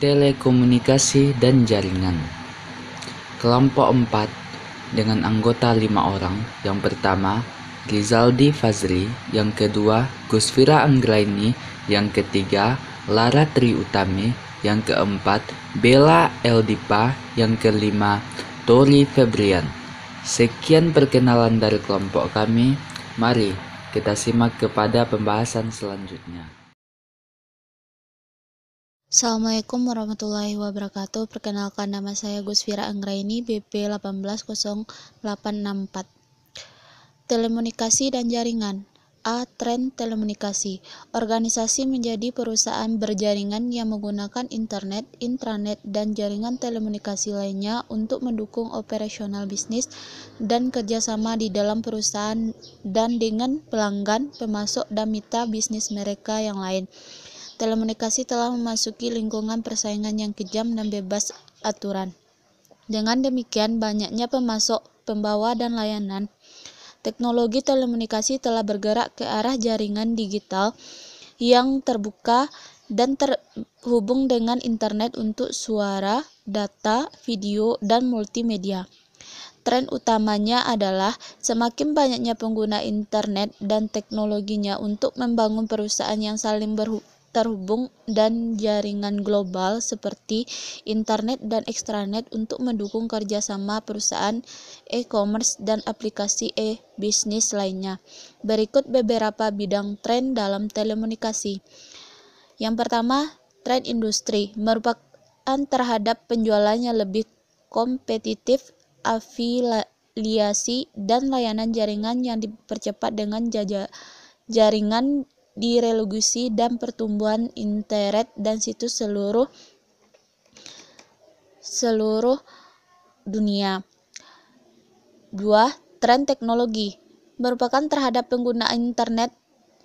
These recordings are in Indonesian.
telekomunikasi dan jaringan. Kelompok 4 dengan anggota 5 orang. Yang pertama, Rizaldi Fazri. Yang kedua, Gusfira Anggraini. Yang ketiga, Lara Tri Utami. Yang keempat, Bella Eldipa. Yang kelima, Tori Febrian. Sekian perkenalan dari kelompok kami. Mari kita simak kepada pembahasan selanjutnya. Assalamualaikum warahmatullahi wabarakatuh. Perkenalkan, nama saya Gusfira Anggraini, BP 180864. Telekomunikasi dan jaringan. A. Tren telekomunikasi. Organisasi menjadi perusahaan berjaringan yang menggunakan internet, intranet, dan jaringan telekomunikasi lainnya untuk mendukung operasional bisnis dan kerjasama di dalam perusahaan dan dengan pelanggan, pemasok, dan mitra bisnis mereka yang lain. Telekomunikasi telah memasuki lingkungan persaingan yang kejam dan bebas aturan. Dengan demikian, banyaknya pemasok, pembawa, dan layanan. Teknologi telekomunikasi telah bergerak ke arah jaringan digital yang terbuka dan terhubung dengan internet untuk suara, data, video, dan multimedia. Tren utamanya adalah semakin banyaknya pengguna internet dan teknologinya untuk membangun perusahaan yang saling terhubung dan jaringan global seperti internet dan ekstranet untuk mendukung kerjasama perusahaan e-commerce dan aplikasi e-bisnis lainnya. Berikut beberapa bidang tren dalam telekomunikasi. Yang pertama, tren industri merupakan terhadap penjualannya lebih kompetitif, afiliasi, dan layanan jaringan yang dipercepat dengan jaringan direvolusi dan pertumbuhan internet dan situs seluruh dunia. 2. Tren teknologi merupakan terhadap penggunaan internet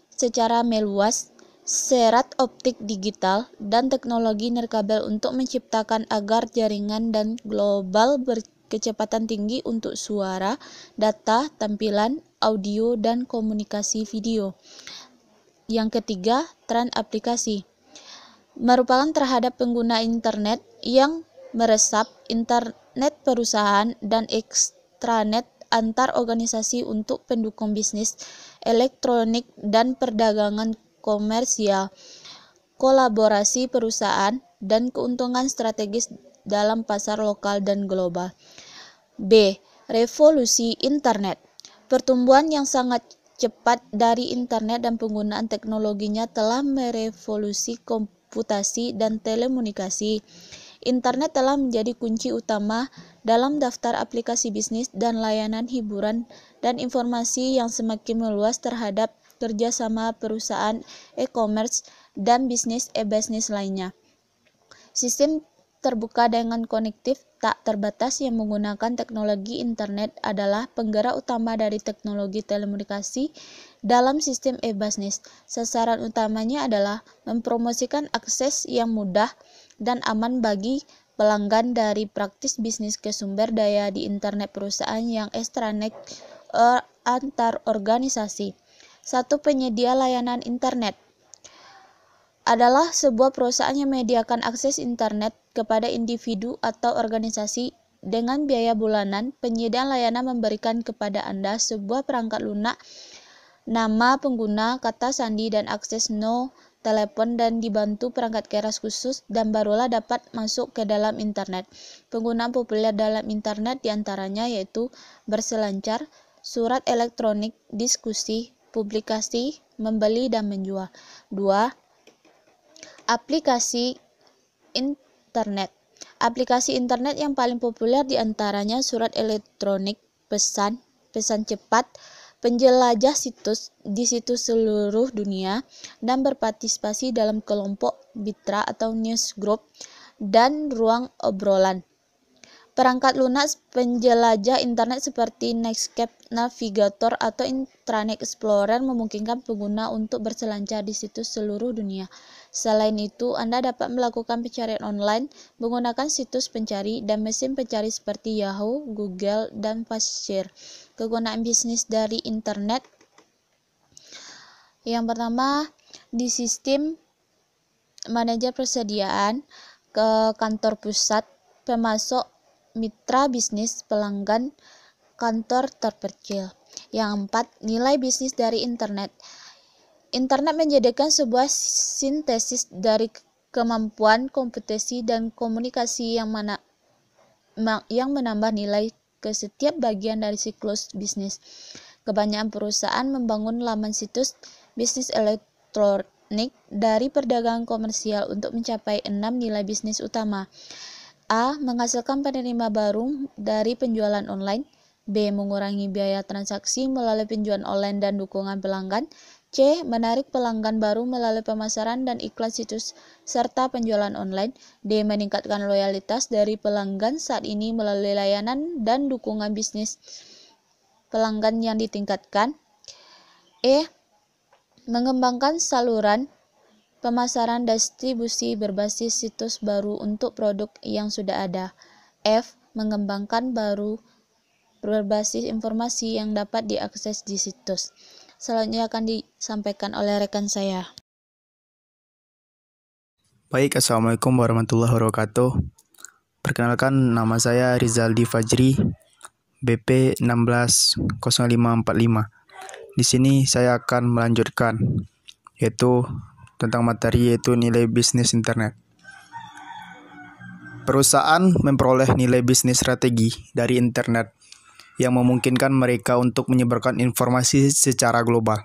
secara meluas, serat optik digital, dan teknologi nirkabel untuk menciptakan agar jaringan dan global berkecepatan tinggi untuk suara, data, tampilan, audio, dan komunikasi video. Yang ketiga, tren aplikasi merupakan terhadap pengguna internet yang meresap internet perusahaan dan ekstranet antar organisasi untuk pendukung bisnis elektronik dan perdagangan komersial, kolaborasi perusahaan, dan keuntungan strategis dalam pasar lokal dan global. B. Revolusi internet. Pertumbuhan yang sangat cepat dari internet dan penggunaan teknologinya telah merevolusi komputasi dan telekomunikasi. Internet telah menjadi kunci utama dalam daftar aplikasi bisnis dan layanan hiburan dan informasi yang semakin meluas terhadap kerjasama perusahaan e-commerce dan bisnis e-bisnis lainnya. Sistem terbuka dengan konektif tak terbatas yang menggunakan teknologi internet adalah penggerak utama dari teknologi telekomunikasi dalam sistem e-bisnis. Sasaran utamanya adalah mempromosikan akses yang mudah dan aman bagi pelanggan dari praktis bisnis ke sumber daya di internet perusahaan yang ekstranet antar organisasi. Satu penyedia layanan internet adalah sebuah perusahaan yang menyediakan akses internet kepada individu atau organisasi dengan biaya bulanan. Penyedia layanan memberikan kepada Anda sebuah perangkat lunak, nama pengguna, kata sandi, dan akses telepon, dan dibantu perangkat keras khusus, dan barulah dapat masuk ke dalam internet. Penggunaan populer dalam internet diantaranya yaitu berselancar, surat elektronik, diskusi, publikasi, membeli, dan menjual. 2. Aplikasi internet. Aplikasi internet yang paling populer diantaranya surat elektronik, pesan cepat, penjelajah situs di situs seluruh dunia, dan berpartisipasi dalam kelompok mitra atau newsgroup, dan ruang obrolan. Perangkat lunak penjelajah internet seperti Netscape Navigator atau Internet Explorer memungkinkan pengguna untuk berselancar di situs seluruh dunia. Selain itu, Anda dapat melakukan pencarian online menggunakan situs pencari dan mesin pencari seperti Yahoo, Google, dan Fastshare. Kegunaan bisnis dari internet. Yang pertama, di sistem manajer persediaan. ke kantor pusat, pemasok, mitra bisnis, pelanggan, kantor terpercil. Yang 4, nilai bisnis dari internet. Internet menjadikan sebuah sintesis dari kemampuan komputasi dan komunikasi yang menambah nilai ke setiap bagian dari siklus bisnis. Kebanyakan perusahaan membangun laman situs bisnis elektronik dari perdagangan komersial untuk mencapai 6 nilai bisnis utama. A. Menghasilkan penerima baru dari penjualan online. B. Mengurangi biaya transaksi melalui penjualan online dan dukungan pelanggan. C. Menarik pelanggan baru melalui pemasaran dan iklan situs serta penjualan online. D. Meningkatkan loyalitas dari pelanggan saat ini melalui layanan dan dukungan bisnis pelanggan yang ditingkatkan. E. Mengembangkan saluran pemasaran distribusi berbasis situs baru untuk produk yang sudah ada. F. Mengembangkan baru berbasis informasi yang dapat diakses di situs. Selanjutnya akan disampaikan oleh rekan saya. Baik, Assalamualaikum warahmatullahi wabarakatuh. Perkenalkan, nama saya Rizaldi Fajri, BP 160545. Di sini saya akan melanjutkan, yaitu tentang materi yaitu nilai bisnis internet. Perusahaan memperoleh nilai bisnis strategi dari internet yang memungkinkan mereka untuk menyebarkan informasi secara global,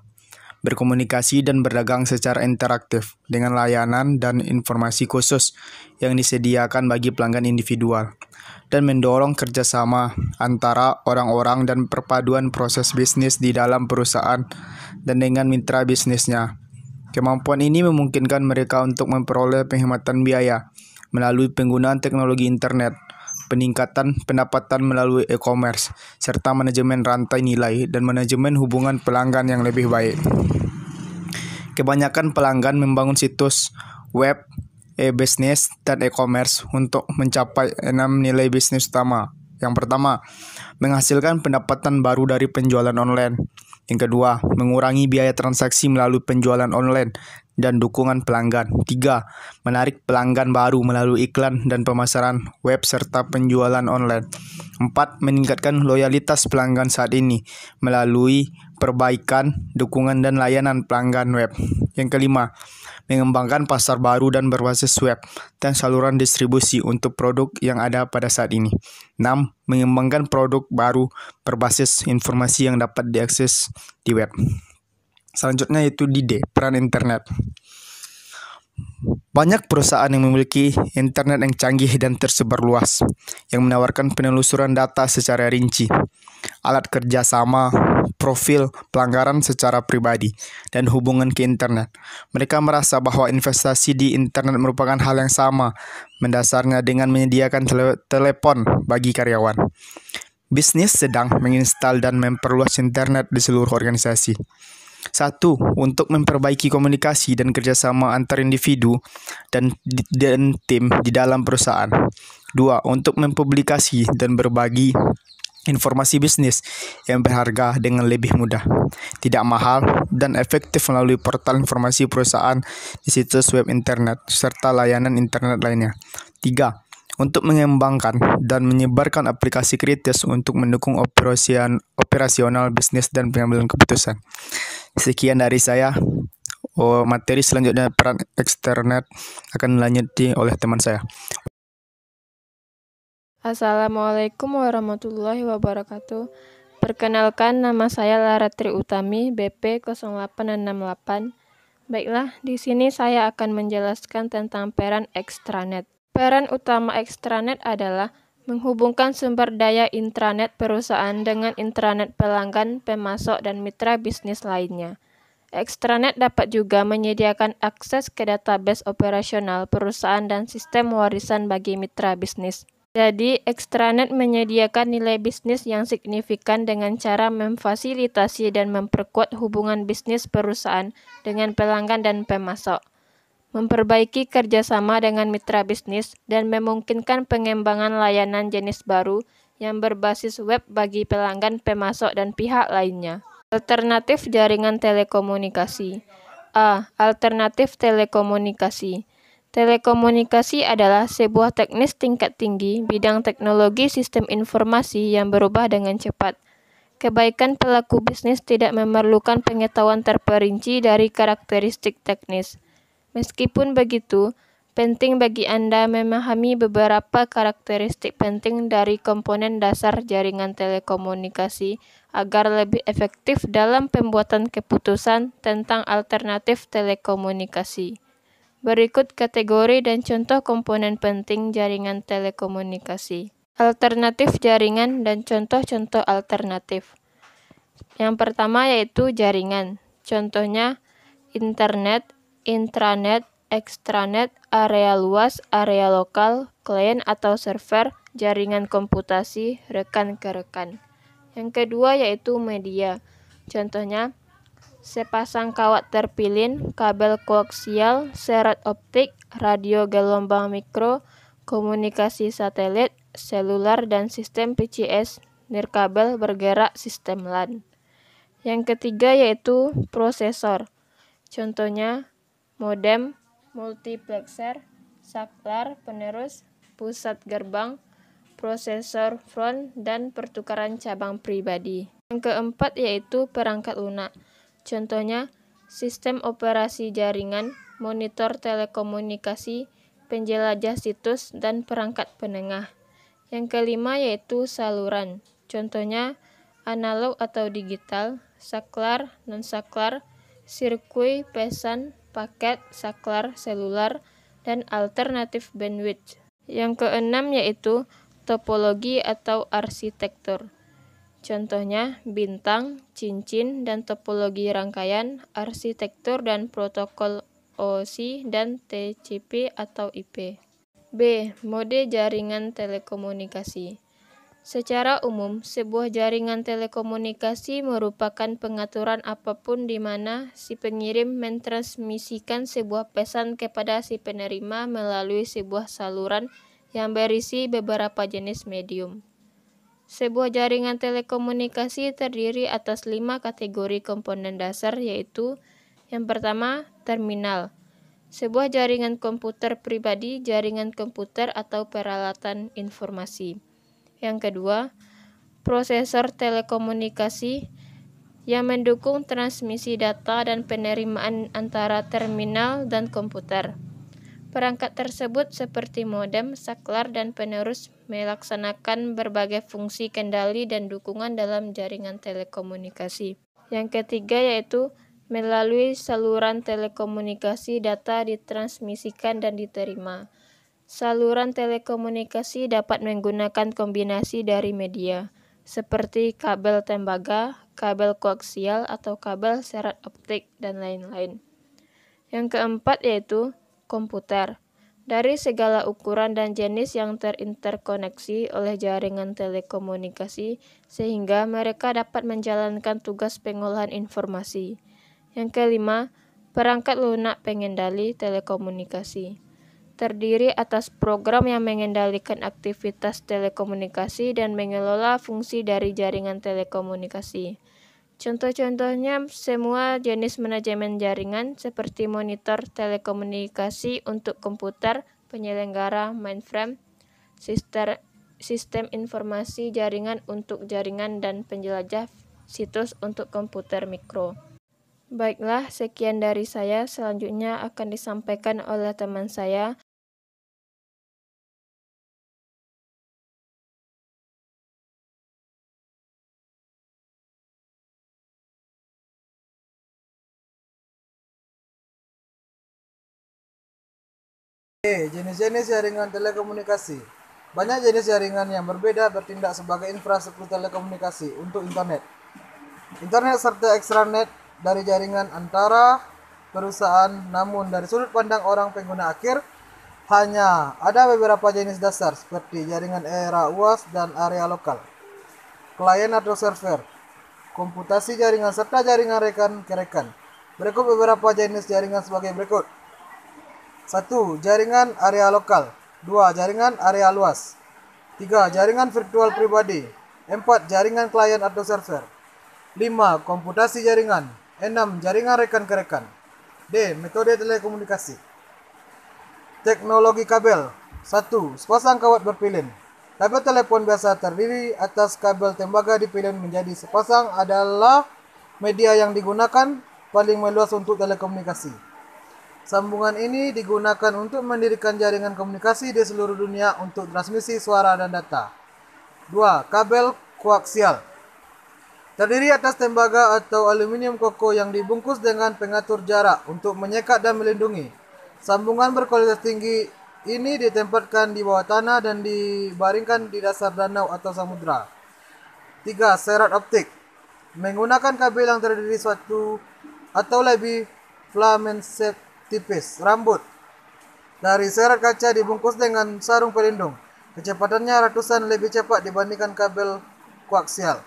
berkomunikasi dan berdagang secara interaktif dengan layanan dan informasi khusus yang disediakan bagi pelanggan individual, dan mendorong kerjasama antara orang-orang dan perpaduan proses bisnis di dalam perusahaan dan dengan mitra bisnisnya. Kemampuan ini memungkinkan mereka untuk memperoleh penghematan biaya melalui penggunaan teknologi internet, peningkatan pendapatan melalui e-commerce, serta manajemen rantai nilai dan manajemen hubungan pelanggan yang lebih baik. Kebanyakan pelanggan membangun situs web, e-business, dan e-commerce untuk mencapai 6 nilai bisnis utama. Yang pertama, menghasilkan pendapatan baru dari penjualan online. Yang kedua, mengurangi biaya transaksi melalui penjualan online dan dukungan pelanggan. 3. Menarik pelanggan baru melalui iklan dan pemasaran web serta penjualan online. 4. Meningkatkan loyalitas pelanggan saat ini melalui perbaikan, dukungan dan layanan pelanggan web. Yang kelima, mengembangkan pasar baru dan berbasis web dan saluran distribusi untuk produk yang ada pada saat ini. 6. Mengembangkan produk baru berbasis informasi yang dapat diakses di web. Selanjutnya yaitu di D, peran internet. Banyak perusahaan yang memiliki internet yang canggih dan tersebar luas, yang menawarkan penelusuran data secara rinci, alat kerjasama, profil pelanggaran secara pribadi, dan hubungan ke internet. Mereka merasa bahwa investasi di internet merupakan hal yang sama mendasarnya dengan menyediakan telepon bagi karyawan. Bisnis sedang menginstal dan memperluas internet di seluruh organisasi. 1. Untuk memperbaiki komunikasi dan kerjasama antar individu dan tim di dalam perusahaan. 2. Untuk mempublikasi dan berbagi informasi bisnis yang berharga dengan lebih mudah, tidak mahal, dan efektif melalui portal informasi perusahaan di situs web internet, serta layanan internet lainnya. 3. Untuk mengembangkan dan menyebarkan aplikasi kritis untuk mendukung operasional bisnis dan pengambilan keputusan. Sekian dari saya. Materi selanjutnya peran eksternet akan dilanjuti oleh teman saya. Assalamualaikum warahmatullahi wabarakatuh. Perkenalkan, nama saya Lara Tri Utami, BP 0868. Baiklah, di sini saya akan menjelaskan tentang peran ekstranet. Peran utama ekstranet adalah menghubungkan sumber daya intranet perusahaan dengan intranet pelanggan, pemasok, dan mitra bisnis lainnya. Ekstranet dapat juga menyediakan akses ke database operasional perusahaan dan sistem warisan bagi mitra bisnis. Jadi, ekstranet menyediakan nilai bisnis yang signifikan dengan cara memfasilitasi dan memperkuat hubungan bisnis perusahaan dengan pelanggan dan pemasok, memperbaiki kerjasama dengan mitra bisnis, dan memungkinkan pengembangan layanan jenis baru yang berbasis web bagi pelanggan, pemasok, dan pihak lainnya. Alternatif jaringan telekomunikasi. A. Alternatif telekomunikasi. Telekomunikasi adalah sebuah teknis tingkat tinggi bidang teknologi sistem informasi yang berubah dengan cepat. Kebaikan pelaku bisnis tidak memerlukan pengetahuan terperinci dari karakteristik teknis. Meskipun begitu, penting bagi Anda memahami beberapa karakteristik penting dari komponen dasar jaringan telekomunikasi agar lebih efektif dalam pembuatan keputusan tentang alternatif telekomunikasi. Berikut kategori dan contoh komponen penting jaringan telekomunikasi. Alternatif jaringan dan contoh-contoh alternatif. Yang pertama yaitu jaringan. Contohnya internet, intranet, extranet, area luas, area lokal, klien atau server, jaringan komputasi, rekan ke rekan. Yang kedua yaitu media. Contohnya sepasang kawat terpilin, kabel koaksial, serat optik, radio gelombang mikro, komunikasi satelit, seluler dan sistem PCS, nirkabel bergerak sistem LAN. Yang ketiga yaitu prosesor. Contohnya modem, multiplexer, saklar, penerus, pusat gerbang, prosesor front, dan pertukaran cabang pribadi. Yang keempat yaitu perangkat lunak. Contohnya, sistem operasi jaringan, monitor telekomunikasi, penjelajah situs, dan perangkat penengah. Yang kelima yaitu saluran. Contohnya, analog atau digital, saklar, non-saklar, sirkuit, pesan, paket, saklar, seluler, dan alternatif bandwidth. Yang keenam yaitu topologi atau arsitektur. Contohnya bintang, cincin, dan topologi rangkaian, arsitektur dan protokol OSI dan TCP atau IP. B. Mode jaringan telekomunikasi. Secara umum, sebuah jaringan telekomunikasi merupakan pengaturan apapun di mana si pengirim mentransmisikan sebuah pesan kepada si penerima melalui sebuah saluran yang berisi beberapa jenis medium. Sebuah jaringan telekomunikasi terdiri atas 5 kategori komponen dasar yaitu yang pertama, terminal. Sebuah jaringan komputer pribadi, jaringan komputer atau peralatan informasi. Yang kedua, prosesor telekomunikasi yang mendukung transmisi data dan penerimaan antara terminal dan komputer. Perangkat tersebut seperti modem, saklar, dan penerus melaksanakan berbagai fungsi kendali dan dukungan dalam jaringan telekomunikasi. Yang ketiga yaitu melalui saluran telekomunikasi data ditransmisikan dan diterima. Saluran telekomunikasi dapat menggunakan kombinasi dari media, seperti kabel tembaga, kabel koaksial, atau kabel serat optik, dan lain-lain. Yang keempat yaitu komputer. Dari segala ukuran dan jenis yang terinterkoneksi oleh jaringan telekomunikasi, sehingga mereka dapat menjalankan tugas pengolahan informasi. Yang kelima, perangkat lunak pengendali telekomunikasi. Terdiri atas program yang mengendalikan aktivitas telekomunikasi dan mengelola fungsi dari jaringan telekomunikasi. Contoh-contohnya semua jenis manajemen jaringan seperti monitor telekomunikasi untuk komputer, penyelenggara mainframe, sistem informasi jaringan untuk jaringan, dan penjelajah situs untuk komputer mikro. Baiklah, sekian dari saya. Selanjutnya akan disampaikan oleh teman saya. Jenis-jenis jaringan telekomunikasi. Banyak jenis jaringan yang berbeda bertindak sebagai infrastruktur telekomunikasi untuk internet. Internet serta extranet dari jaringan antara perusahaan, namun dari sudut pandang orang pengguna akhir, hanya ada beberapa jenis dasar seperti jaringan area luas dan area lokal, klien atau server, komputasi jaringan serta jaringan rekan ke rekan. Berikut beberapa jenis jaringan sebagai berikut. 1. Jaringan area lokal. 2. Jaringan area luas. 3. Jaringan virtual pribadi. 4. Jaringan klien atau server. 5. Komputasi jaringan. 6. Jaringan rekan ke rekan. D. Metode telekomunikasi. Teknologi kabel. 1. Sepasang kawat berpilin. Kabel telepon biasa terdiri atas kabel tembaga dipilin menjadi sepasang adalah media yang digunakan paling meluas untuk telekomunikasi. Sambungan ini digunakan untuk mendirikan jaringan komunikasi di seluruh dunia untuk transmisi suara dan data. 2. Kabel koaksial. Terdiri atas tembaga atau aluminium koko yang dibungkus dengan pengatur jarak untuk menyekat dan melindungi. Sambungan berkualitas tinggi ini ditempatkan di bawah tanah dan dibaringkan di dasar danau atau samudra. 3. Serat optik. Menggunakan kabel yang terdiri suatu atau lebih filament tipis rambut dari serat kaca dibungkus dengan sarung pelindung. Kecepatannya ratusan lebih cepat dibandingkan kabel koaksial.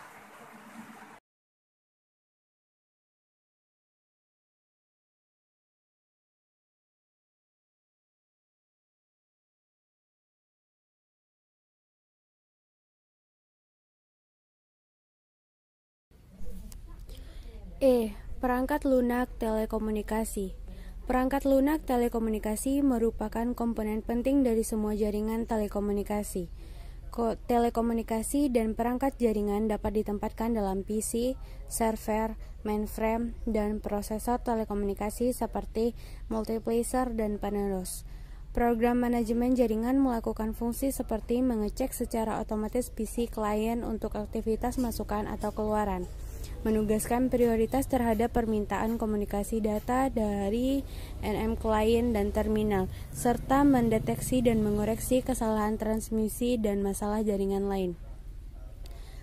Perangkat lunak telekomunikasi. Perangkat lunak telekomunikasi merupakan komponen penting dari semua jaringan telekomunikasi. Telekomunikasi dan perangkat jaringan dapat ditempatkan dalam PC, server, mainframe, dan prosesor telekomunikasi seperti multiplexer dan penerus. Program manajemen jaringan melakukan fungsi seperti mengecek secara otomatis PC klien untuk aktivitas masukan atau keluaran, menugaskan prioritas terhadap permintaan komunikasi data dari NM klien dan terminal, serta mendeteksi dan mengoreksi kesalahan transmisi dan masalah jaringan lain.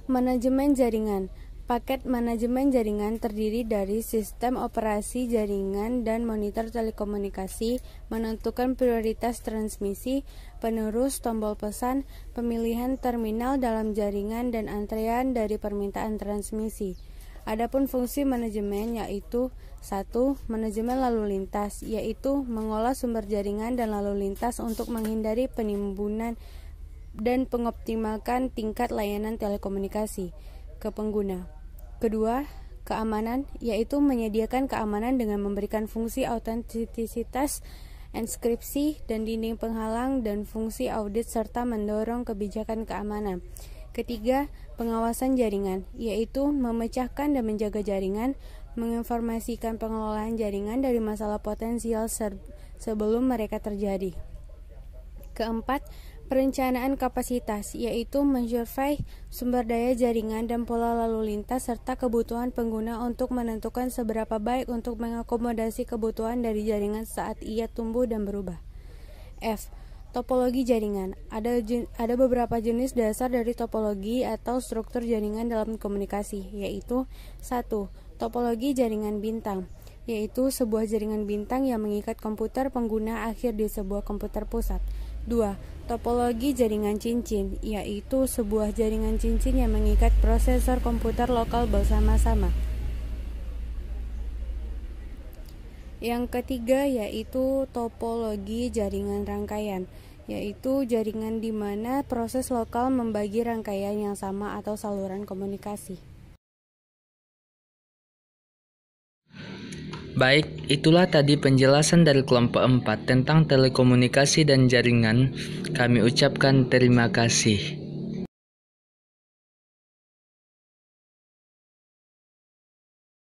Manajemen jaringan. Paket manajemen jaringan terdiri dari sistem operasi jaringan dan monitor telekomunikasi, menentukan prioritas transmisi, penerus, tombol pesan, pemilihan terminal dalam jaringan, dan antrean dari permintaan transmisi. Adapun fungsi manajemen yaitu 1. Manajemen lalu lintas, yaitu mengolah sumber jaringan dan lalu lintas untuk menghindari penimbunan dan mengoptimalkan tingkat layanan telekomunikasi ke pengguna. 2. Keamanan, yaitu menyediakan keamanan dengan memberikan fungsi autentisitas, enskripsi, dan dinding penghalang, dan fungsi audit serta mendorong kebijakan keamanan. 3. Pengawasan jaringan, yaitu memecahkan dan menjaga jaringan, menginformasikan pengelolaan jaringan dari masalah potensial sebelum mereka terjadi. 4. Perencanaan kapasitas, yaitu mensurvei sumber daya jaringan dan pola lalu lintas serta kebutuhan pengguna untuk menentukan seberapa baik untuk mengakomodasi kebutuhan dari jaringan saat ia tumbuh dan berubah. Topologi jaringan. Ada beberapa jenis dasar dari topologi atau struktur jaringan dalam komunikasi, yaitu 1. Topologi jaringan bintang, yaitu sebuah jaringan bintang yang mengikat komputer pengguna akhir di sebuah komputer pusat. 2. Topologi jaringan cincin, yaitu sebuah jaringan cincin yang mengikat prosesor komputer lokal bersama-sama. Yang ketiga yaitu topologi jaringan rangkaian, yaitu jaringan di mana proses lokal membagi rangkaian yang sama atau saluran komunikasi. Baik, itulah tadi penjelasan dari kelompok 4 tentang telekomunikasi dan jaringan. Kami ucapkan terima kasih.